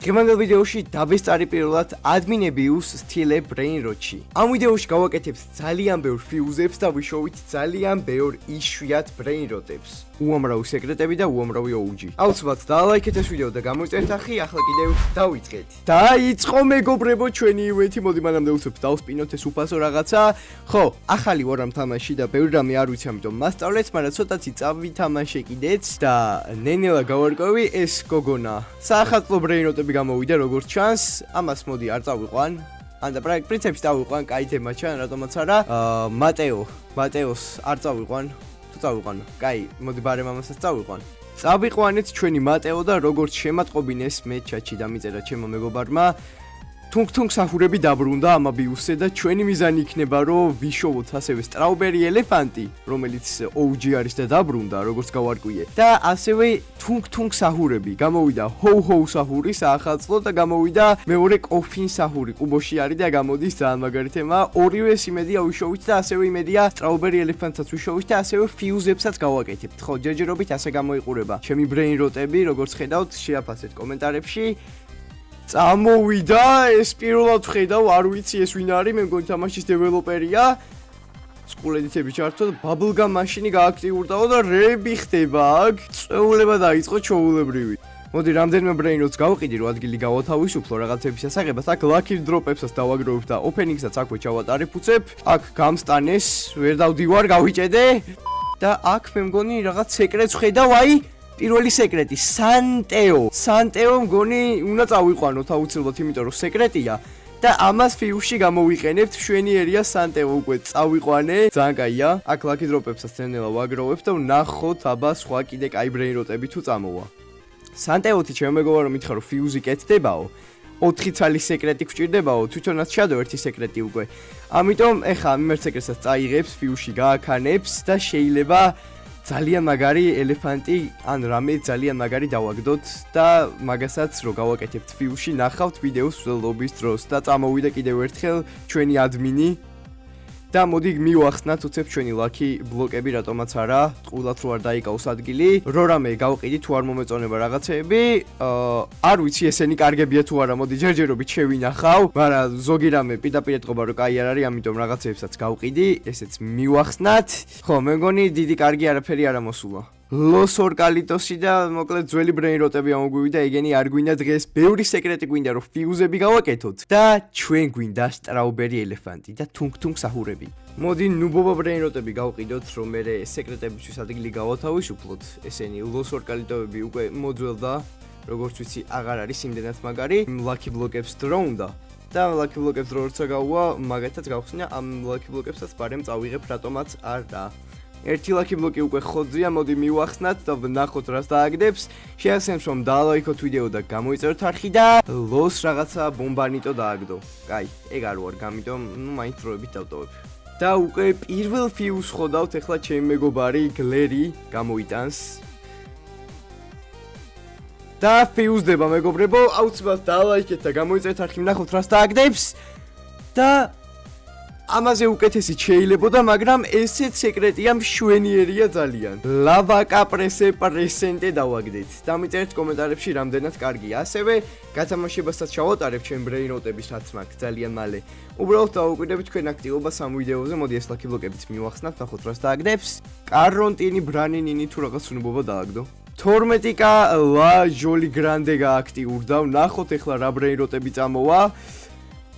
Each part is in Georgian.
დღევანდელ ვიდეოში დავესწარი პირველად admin-ებიუს სტილებ brainrot-ში. ამ ვიდეოში გავაკეთებთ ძალიან ბევრ ფიუზებს და ვიშოვით ძალიან ბევრ იშვიათ brainrot-ებს. უამრავი სეკრეტები და უამრავი OG. აუცილებლად დაალაიქეთ ეს ვიდეო და გამოიწერთ ახი, ახლა კიდევ დავიწყეთ. დაიწყო მეგობრებო ჩვენი ივენთი, მოდი მანამდე უცებ დავსპინოთ ეს უფასო რაღაცა. ხო, ახალი ვარ ამ თამაშში და ბევრი რამე არ ვიცი, ამიტომ მასწავლეთ, მაგრამ ცოტათი წავითამაშე კიდეც და ნენელა გავარკვევი ეს გოგონა. საახალწლო brainrot-ები გამოვიდა როგორც ჩანს, ამას მოდი არ წავიყვან. ან და პრინციპში წავიყვან, კაი თემა ჩან, რატომაც არა. მატეოს არ წავიყვან. წავიყვანო. კაი, მოდი ბარემ ამასაც წავიყვან. წავიყვანეთ ჩვენი მატეო და როგორც შემატყობინეს მე ჩატში დამიწერა ჩემო მეგობარმა. თუნგ-თუნგ სახურები დაბრუნდა ამ აბიუსზე და ჩვენი მიზანი იქნება რომ ვიშოვოთ ასევე strawberry elephant-ი, რომელიც OG არის და დაბრუნდა, როგორც გავარკვიე. და ასევე თუნგ-თუნგ სახურები. გამოვიდა ho-ho სახური საახალწლო და გამოვიდა მეორე coffin სახური. ყუბოში არის და გამოდის ძალიან მაგარი თემა. ორივე იმედია ვიშოვით და ასევე იმედია strawberry elephant-საც ვიშოვით და ასევე fuse-ებსაც გავაკეთებთ. ხო, ჯერჯერობით ასე გამოიყურება. ჩემი brainrot-ები, როგორც ხედავთ, შეაფასეთ კომენტარებში. წამოვიდა ეს პირველად ვხედავ, არ ვიცი ეს ვინ არის, მე მგონი თამაშის დეველოპერია. სკულედითები ჩართო და bubblegum მაშინი გააქტიურდაო და რები ხდება აქ. წვეულება დაიწყო ჩოულებრივი. მოდი რამდენიმე brainrots გავყიდი, რომ ადგილი გავათავისუფლო რაღაცების შესახებაც. აქ lucky drop-ებსაც დავაგროვებ და opening-საც აქვე ჩავატარებ უცებ. აქ გამსტანეს, ვერ დავდივარ, გავიჭედე და აქ მე მგონი რაღაც სეკრეტს ვხედავ, აი პირველი სეკრეტი სანტეო მგონი უნდა წავიყვანოთ აუცილებლად, იმიტომ რომ სეკრეტია და ამას ფიუსში გამოვიყენებთ. შვენიერია სანტეო უკვე წავიყვანე. ძალიან კაია. აქ lucky drop-ებსაც ნენელა ვაგროვებ და ვნახოთ აბა სხვა კიდე კაი brainrot-ები თუ წამოვა. სანტეოთი ჩემო მეგობარო მითხრა რომ ფიუზი კეთდებაო. 4 ცალის სეკრეტი გვჭირდებაო, თვითონაც ჩადო ერთი სეკრეტი უკვე. ამიტომ ეხა მიმერთ სეკრეტსაც წაიღებს, ფიუსში გააქანებს და შეიძლება ძალიან მაგარი ელეფანტი ან რამე ძალიან მაგარი დავაგდოთ და მაგასაც რო გავაკეთებთ ფიუსში, ნახავთ ვიდეოს ლობის დროს და წამოვიდა კიდევ ერთხელ ჩვენი ადმინი და მოდი მივახსნათ უცებ ჩვენი lucky ბლოკები, რატომაც არა, ტყუილად რო არ დაიკავოს ადგილი, რო რამე გავყიდი თუ არ მომეწონება რაღაცეები, არ ვიცი ესენი კარგებია თუ არა, მოდი ჯერჯერობით შევინახავ, მაგრამ ზოგი რამე პირდაპირ ეთყობა რომ კაი არ არის, ამიტომ რაღაცეებსაც გავყიდი, ესეც მივახსნათ. ხო, მე მგონი დიდი კარგი არაფერი არ ამოსულა. Los Orcalitos-ი და მოკლედ ძველი brainrot-ები ამოგვივიდა, ეგენი არ გვინდა დღეს, ბევრი სეკრეტი გვინდა რომ ფიუზები გავაკეთოთ და ჩვენ გვინდა strawberry elephant-ი და თუნგ-თუნგ სახურები. მოდი ნუბობა brainrot-ები გავყიდოთ, რომ მე სეკრეტებისთვის ადგილი გავათავისუფლოთ. ესენი Los Orcalitos-ები უკვე მოძველდა, როგორც ვიცი, აღარ არის იმდენად მაგარი. Lucky block-ებს დრო უნდა და lucky block-ებს როცა გაუვა, მაგათაც გავხსნა, ამ lucky block-ესაც ბარემ წავიღებ, რატომაც არა. ერთი lucky block-ი უკვე ხოძია, მოდი მივახსნათ და ვნახოთ რას დააგდებს. შეახსენებს რომ დაალაიქოთ ვიდეო და გამოიწეროთ არხი და ლოს რაღაცა ბომბანიტო დააგდო. კაი, ეგ არ ვარ, გამიტომ მაინც დროებით დავტოვებ. და უკვე პირველ ფიუს ხვდავთ, ეხლა ჩემი მეგობარი გლერი გამოიტანს. და ფიუსდება მეგობრებო, აუცილებლად დაალაიქეთ და გამოიწერეთ არხი, ვნახოთ რას დააგდებს. და ამაზე უკეთესი შეიძლებოდა, მაგრამ ესეც სეკრეტია მშვენიერია ძალიან. Lava caprese presente დავაგდეთ. დამიწერეთ კომენტარებში რამდენად კარგია. ასევე გათამაშებასაც ჩავატარებ ჩემ brainrot-ების რაც მაქვს ძალიან მალე. უბრალოდ დავუკვირდებით თქვენ აქტივობას ამ ვიდეოზე, მოდი ეს lucky block-ებიც მივახსნათ, ნახოთ რას დააგდებს. კარონტინი ბრანინინი თუ რაღაც უნებობა დააგდო. 12-კა ლა ჟოლი გრანდე გააქტიურდა. ნახოთ ეხლა რა brainrot-ები წამოვა.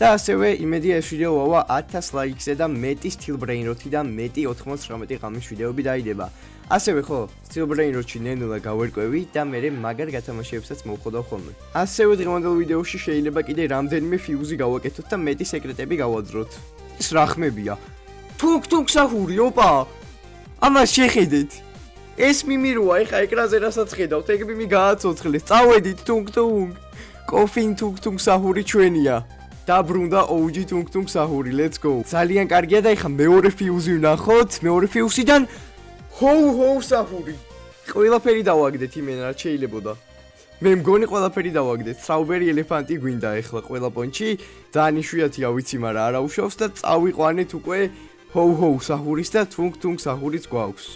და ასევე იმედია ეს ვიდეო ვავა 1000 ლაიქზე და მეტი steel brainrot-ი და მეტი 99 ღამის ვიდეოები დაიდება. ასევე ხო, steel brainrot-ში ნენელა გავერკვევი და მე მაგარ გათამაშებებსაც მოვხოდავ ხოლმე. ასევე დღევანდელ ვიდეოში შეიძლება კიდე რამდენიმე ფიუზი გავაკეთოთ და მეტი სეკრეტები გავაძროთ. ეს რა ხმებია? თუნგ-თუნგ სახური, ოპა! ამას შეხედეთ. ეს მიმიროა, ეხა ეკრანზე რასაც ხედავთ, ეგ მიმი გააცოცხლეს. წავედით თუნგ-თუნგ. coffin თუნგ-თუნგ სახური ჩვენია. დაბრუნდა OG თუნგ-თუნგ სახური, let's go. ძალიან კარგია და ეხა მეორე ფიუზი ვნახოთ, მეორე ფიუსიდან ho-ho სახური. ყველაფერი დავაგდეთ იმენა რაც შეიძლებოდა. მე მგონი ყველაფერი დავაგდეთ. strawberry elephant-ი გვინდა ეხლა ყველა პონჩი. ძალიან იშვიათია ვიცი, მაგრამ არა უშავს და წავიყვანეთ უკვე ho-ho სახურის და თუნგ-თუნგ სახურიც გვაქვს.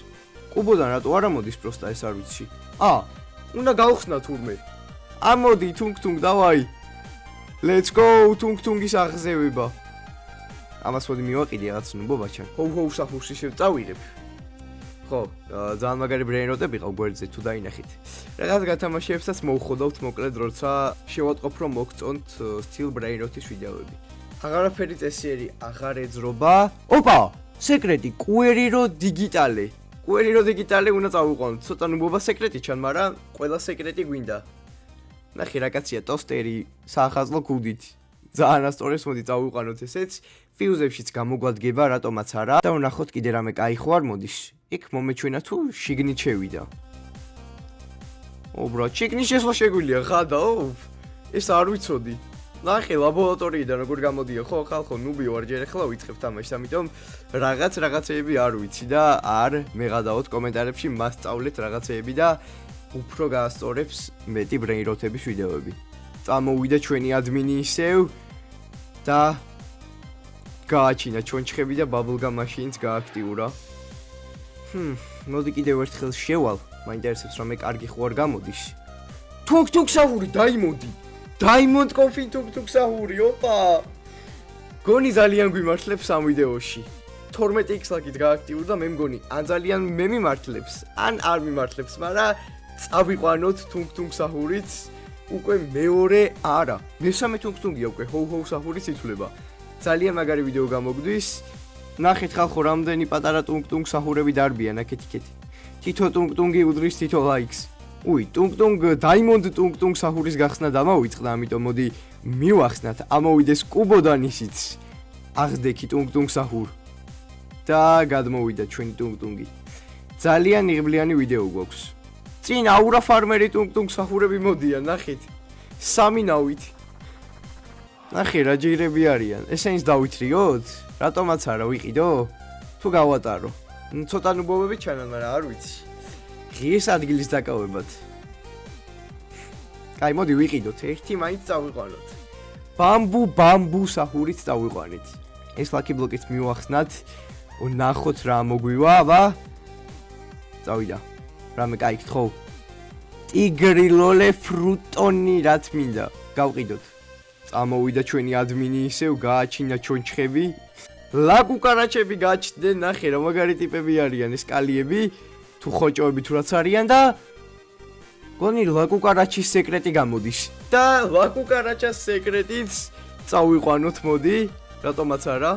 ყუბოდან რატო არ ამოდის პროსტა ეს არ ვიცი. უნდა გავხსნა თურმე. ამოდი თუნგ-თუნგ დავაი. Let's go თუნგ-თუნგის აღზევება. ამას მოდი მივაყიდე რაღაც ნუბობაჩან. ჰოუ საფურში შევწავიღებ. ხო, ძალიან მაგარი ბრეინროტები ყავ გვერდზე თუ დაინახით. რაღაც გათამაშებსაც მოვხოდავთ მოკლედ როცა შევატყობ რომ მოგწონთ სტილ ბრეინროტის ვიდეოები. აღარაფერი წესიერი აღარ ეძრობა. ოპა, სეკრეტი კუერირო დიგიტალე. კუერირო დიგიტალე უნდა წავიყვანოთ. ცოტა ნუბობა სეკრეტი ჩან, მაგრამ ყველა სეკრეტი გვინდა. ნახე რა კაცია ტოსტერი საახალწლო გუდით. ძალიან ასწორებს მოდი წავიყვანოთ ესეც. ფიუზებშიც გამოგვადგება რატომაც არა და ვნახოთ კიდე რამე კაი ხო არ მოდის. იქ მომეჩვენა თუ შიგნით შევიდა. ო ბრა, შიგნით შესვლა შეგვიძლია ხადაო. ეს არ ვიცოდი. ნახე ლაბორატორიიდან როგორ გამოდია ხო ხალხო ნუბი ვარ ჯერ ახლა ვიწყებ თამაშს, ამიტომ რაღაცეები არ ვიცი და არ მეღადაოთ კომენტარებში მასწავლეთ რაღაცეები და უფრო გაასწორებს მეტი ბრეინროტების ვიდეოები. წამოვიდა ჩვენი ადმინი ისევ და გააჩინა ჩონჩხები და ბაბლგამ მაშინიც გააქტიურა. მოდი კიდევ ერთხელ შევალ, მაინტერესებს რომ მე კარგი ხო არ გამოდის. თუნგ-თუნგ საჰური დაიმოდი. Diamond Coffee თუნგ-თუნგ საჰური, ოპა. გონი ძალიან გვიმართლებს ამ ვიდეოში. 12x ლაკით გააქტიურდა, მე მგონი ან ძალიან მე მიმართლებს, ან არ მიმართლებს, მაგრამ წავიყვანოთ თუნგ-თუნგ საჰურიც. უკვე მეორე არა. მესამე თუნგ-თუნგია უკვე ჰოუ საჰურიც იცვლება. ძალიან მაგარი ვიდეო გამოგვდის. ნახეთ ხალხო, რამდენი პატარა ტუნგ-ტუნგ საჰურები დარბიან აქეთ-იქეთ. თითო ტუნგ-ტუნგი უდრის თითო ლაიქს. უი, ტუნგ-ტუნგ Diamond ტუნგ-ტუნგ საჰურის გახსნა დამოვიწყდა, ამიტომ მოდი მივახსნათ, ამოვიდეს კუბოდან ისიც. აღზდექი ტუნგ-ტუნგ საჰურ. და გადმოვიდა ჩვენი ტუნგ-ტუნგი. ძალიან იღბლიანი ვიდეო გვაქვს. წინ აურა ფარმერი ტუნგ-ტუნგ საჰურები მოდიან, ნახეთ. 3 ნავით. ნახე რა ჯერები არიან. ესენს დავითრიოთ? რატომაც არა ვიყიდო? თუ გავატარო. ცოტა ნუბობები ჩანან, მაგრამ არ ვიცი. ღირს ადგილის დაკავებად. კაი, მოდი ვიყიდოთ. ერთი მაინც წავიყვანოთ. ბამბუ საჰურიც წავიყვანით. ეს ლაკი ბლოკიც მივახსნათ. ვნახოთ რა მოგვივა, აბა. წავიდა. რამე კაი გთხოვ. ტიგრილოლე ფრუტონი რა თმინდა. გავყიდოთ. წამოვიდა ჩვენი ადმინი ისევ გააჩინა ჩონჩხები. ლაკუკარაჩები გაჩნდნენ, ნახე რა მაგარი ტიპები არიან ეს კალიები. თუ ხოჭოები თუ რაც არიან და გონი ლაკუკარაჩის სეკრეტი გამოდის. და ლაკუკარაჩას სეკრეტიც წავიყვანოთ მოდი, რატომაც არა.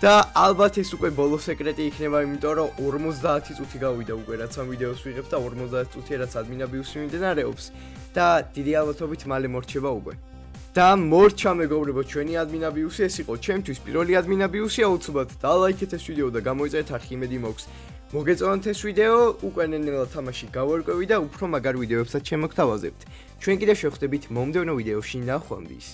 და ალბათ ეს უკვე ბოლო სეკრეტი იქნება, იმიტომ რომ 50 წუთი გავიდა უკვე რაც ამ ვიდეოს ვიღებ და 50 წუთია რაც ადმინაბიუსი მიმდინარეობს და დიდი ალბათობით მალე მორჩება უკვე. და მორჩა მეგობრებო ჩვენი ადმინაბიუსი, ეს იყო ჩემთვის პირველი ადმინაბიუსი, აუცილებლად დალაიქეთ ეს ვიდეო და გამოიწერეთ არხი, იმედი მაქვს მოგეწონათ ეს ვიდეო, უკვე ნელ-ნელა თამაში გავარკვევი და უფრო მაგარ ვიდეოებსაც შემოგთავაზებთ. ჩვენ კიდევ შევხვდებით მომდევნო ვიდეოში, ნახვამდის.